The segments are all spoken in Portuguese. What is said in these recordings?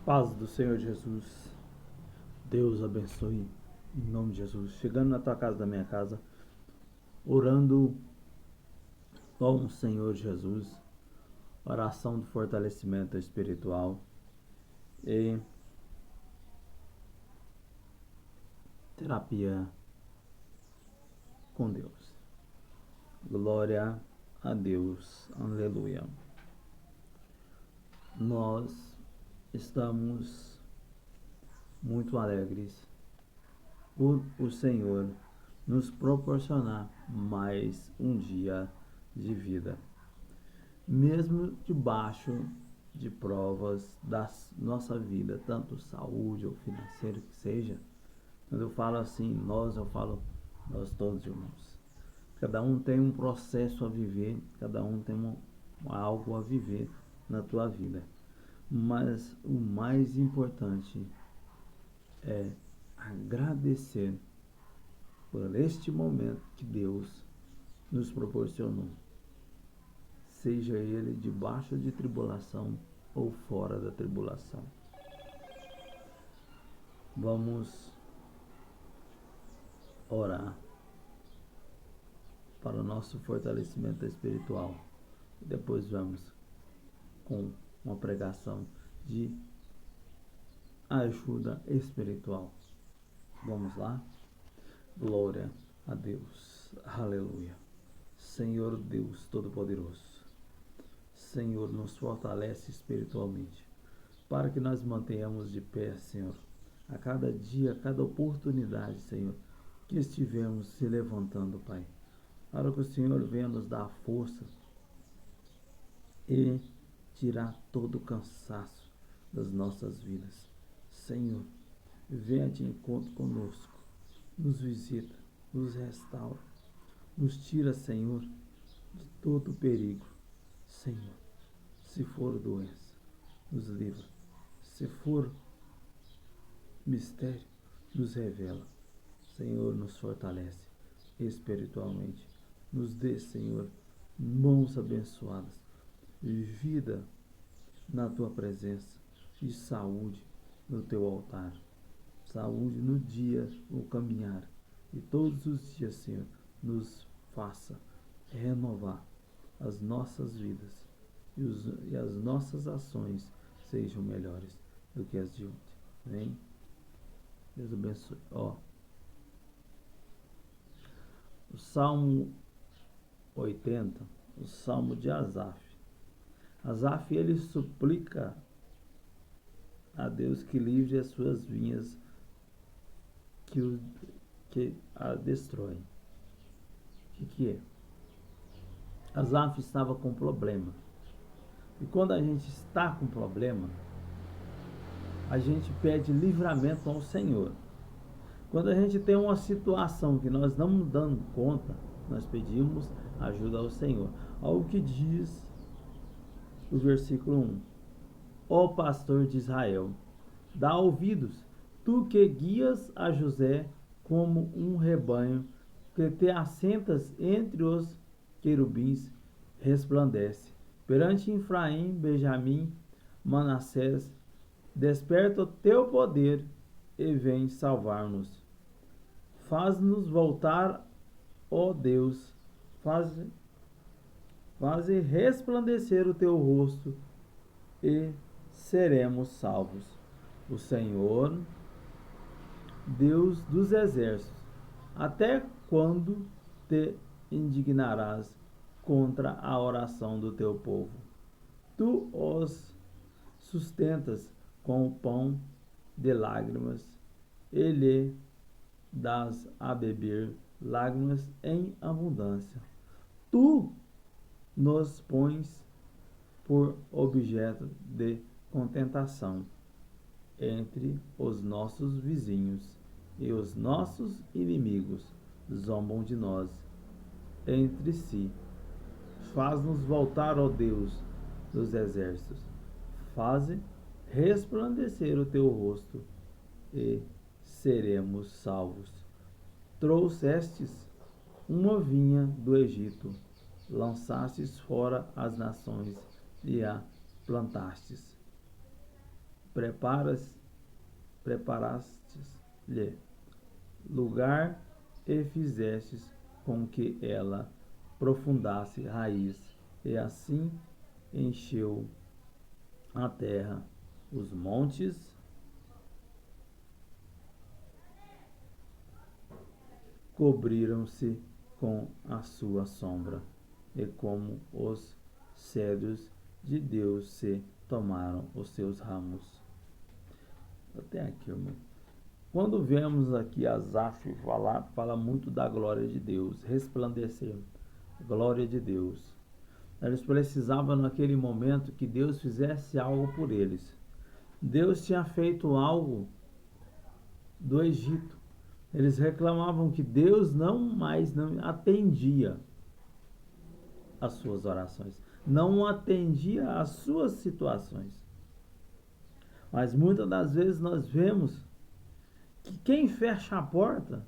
Paz do Senhor Jesus. Deus abençoe em nome de Jesus. Chegando na tua casa, da minha casa, orando com o Senhor Jesus, oração de fortalecimento espiritual e terapia com Deus. Glória a Deus. Aleluia. Nós estamos muito alegres por o Senhor nos proporcionar mais um dia de vida, mesmo debaixo de provas da nossa vida, tanto saúde ou financeira que seja. Quando eu falo assim, eu falo nós todos, irmãos. Cada um tem um processo a viver, cada um tem algo a viver na tua vida. Mas o mais importante é agradecer por este momento que Deus nos proporcionou, seja ele debaixo de tribulação ou fora da tribulação. Vamos orar para o nosso fortalecimento espiritual. Depois vamos com uma pregação de ajuda espiritual. Vamos lá? Glória a Deus. Aleluia. Senhor Deus Todo-Poderoso, Senhor, nos fortalece espiritualmente, para que nós mantenhamos de pé, Senhor, a cada dia, a cada oportunidade, Senhor, que estivermos se levantando, Pai, para que o Senhor venha nos dar força e tirar todo o cansaço das nossas vidas. Senhor, venha de encontro conosco, nos visita, nos restaura, nos tira, Senhor, de todo perigo. Senhor, se for doença, nos livra. Se for mistério, nos revela. Senhor, nos fortalece espiritualmente. Nos dê, Senhor, mãos abençoadas, vida na tua presença e saúde no teu altar. Saúde no dia, no caminhar. E todos os dias, Senhor, nos faça renovar as nossas vidas e as nossas ações sejam melhores do que as de ontem. Amém? Deus abençoe. O Salmo 80, o Salmo de Asaf. Asaf, ele suplica a Deus que livre as suas vinhas que a destroem. O que é? Asaf estava com problema. E quando a gente está com problema, a gente pede livramento ao Senhor. Quando a gente tem uma situação que nós não damos conta, nós pedimos ajuda ao Senhor. Olha o que diz o versículo 1. Ó pastor de Israel, dá ouvidos, tu que guias a José como um rebanho, que te assentas entre os querubins, resplandece. Perante Efraim, Benjamim, Manassés, desperta o teu poder e vem salvar-nos. Faz-nos voltar, ó Deus, faze resplandecer o teu rosto e seremos salvos. O Senhor, Deus dos exércitos, até quando te indignarás contra a oração do teu povo? Tu os sustentas com o pão de lágrimas e lhe dás a beber lágrimas em abundância. Tu nos pões por objeto de contentação entre os nossos vizinhos, e os nossos inimigos zombam de nós entre si. Faz-nos voltar, ó Deus dos exércitos, faze resplandecer o teu rosto e seremos salvos. Trouxestes uma vinha do Egito, lançastes fora as nações e a plantastes. preparastes-lhe lugar e fizestes com que ela profundasse raiz, e assim encheu a terra. Os montes cobriram-se com a sua sombra, e como os cedros de Deus se tomaram os seus ramos. Até aqui, irmão. Quando vemos aqui Asaf fala muito da glória de Deus, resplandecer, glória de Deus. Eles precisavam naquele momento que Deus fizesse algo por eles. Deus tinha feito algo do Egito. Eles reclamavam que Deus não atendia as suas orações, não atendia às suas situações. Mas muitas das vezes nós vemos que quem fecha a porta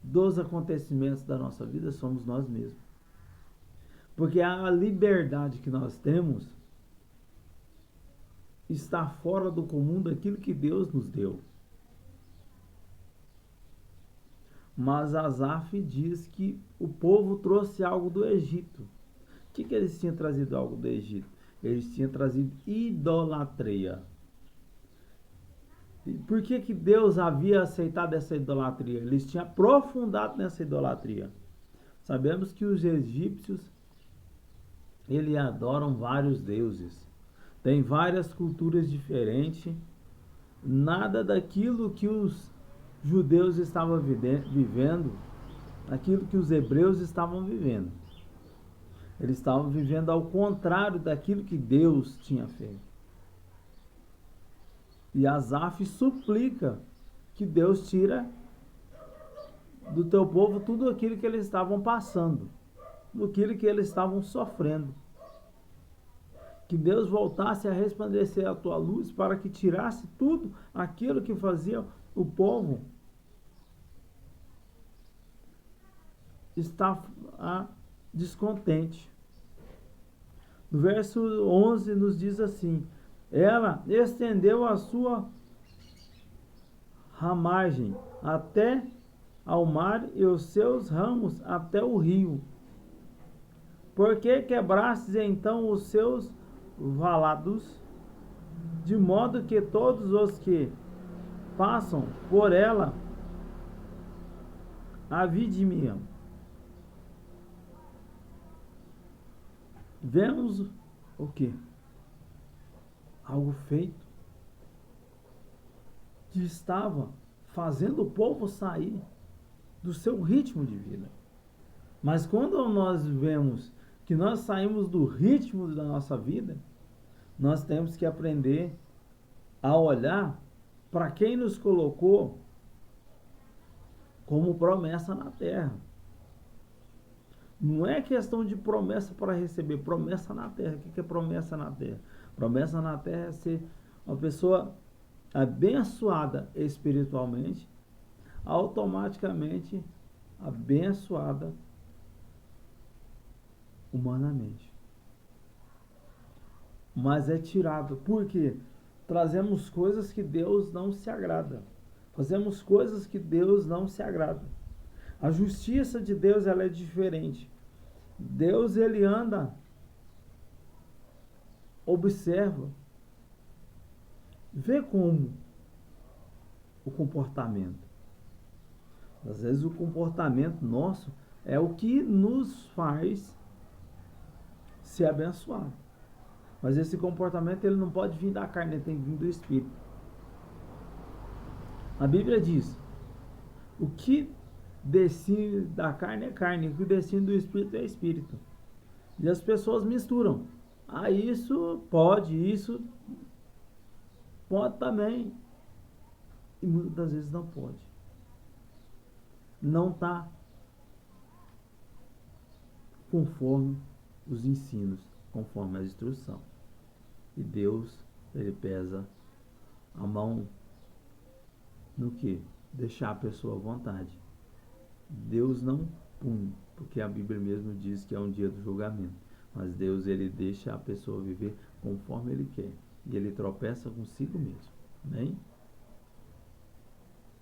dos acontecimentos da nossa vida somos nós mesmos. Porque a liberdade que nós temos está fora do comum daquilo que Deus nos deu. Mas Asaf diz que o povo trouxe algo do Egito. O que eles tinham trazido algo do Egito? Eles tinham trazido idolatria. E por que Deus havia aceitado essa idolatria? Eles tinham aprofundado nessa idolatria. Sabemos que os egípcios, eles adoram vários deuses. Tem várias culturas diferentes. Nada daquilo que os judeus estavam vivendo, aquilo que os hebreus estavam vivendo. Eles estavam vivendo ao contrário daquilo que Deus tinha feito. E Asaf suplica que Deus tira do teu povo tudo aquilo que eles estavam passando, aquilo que eles estavam sofrendo. Que Deus voltasse a resplandecer a tua luz para que tirasse tudo aquilo que fazia o povo estar descontente. No verso 11 nos diz assim: ela estendeu a sua ramagem até ao mar e os seus ramos até o rio. Por que quebrastes então os seus valados, de modo que todos os que passam por ela a vidimiam? Vemos o que? Algo feito que estava fazendo o povo sair do seu ritmo de vida. Mas quando nós vemos que nós saímos do ritmo da nossa vida, nós temos que aprender a olhar para quem nos colocou como promessa na terra. Não é questão de promessa para receber, promessa na terra. O que é promessa na terra? Promessa na terra é ser uma pessoa abençoada espiritualmente, automaticamente abençoada humanamente. Mas é tirado, porque trazemos coisas que Deus não se agrada. Fazemos coisas que Deus não se agrada. A justiça de Deus, ela é diferente. Deus, ele anda, observa, vê como o comportamento. Às vezes o comportamento nosso é o que nos faz ser abençoado. Mas esse comportamento, ele não pode vir da carne, ele tem que vir do Espírito. A Bíblia diz: o que desce da carne é carne, o que desce do Espírito é Espírito. E as pessoas misturam. Isso pode também. E muitas das vezes não pode. Não está conforme os ensinos, conforme a instrução. E Deus, ele pesa a mão no que? Deixar a pessoa à vontade. Deus não pune, porque a Bíblia mesmo diz que é um dia do julgamento. Mas Deus, ele deixa a pessoa viver conforme ele quer. e ele tropeça consigo mesmo. Amém?